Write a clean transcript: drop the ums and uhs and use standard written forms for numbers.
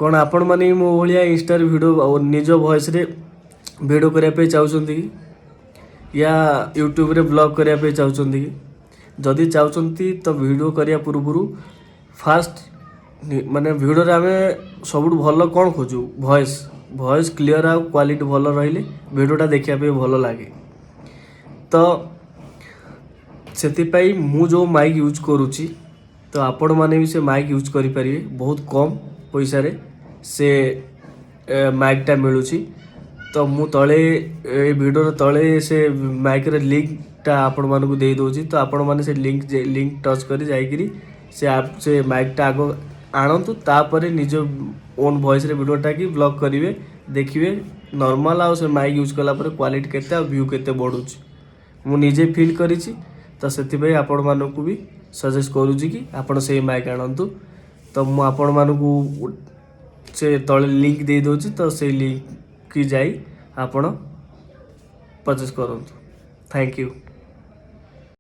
कौन आपण माने मो भलिया इंस्टा वीडियो निज वॉइस रे वीडियो करने पे चाहते कि या यूट्यूब रे ब्लॉग करने पे चाहते कि जदि चाहते तो वीडियो करने पूर्व फास्ट माने वीडियो रे आमे सबुठ भल कौन खोजु वॉइस वॉइस क्लियर आ क्वालिटी भल रहिले वीडियोटा देखा पे भल लगे। तो से मु जो माइक यूज करुच्ची तो आपण मैंने भी से माइक यूज करें बहुत कम पैसा रे से माइकटा मिलूँ। तो मु तले वीडियो तले से माइक रे लिंकटा आपण मानक दे दूँ। तो आपण मैंने से लिंक टच कर जाकरी से आप से माइकटा आग आणतु तापर निज ओन वॉइस रे वीडियोटा कि ब्लॉग करेंगे देखिए नॉर्मल आ से माइक यूज कला क्वालिटी केते व्यू केते बढ़ुची मु निजे फील करी। तो से आपण मानक भी सजेस्ट करुँची कि आपण से माइक आणतु। तो मु आपण मानक से तले लिंक दे दूँ। तो से लिंक की जाई आपण परचेस करंतु। Thank you.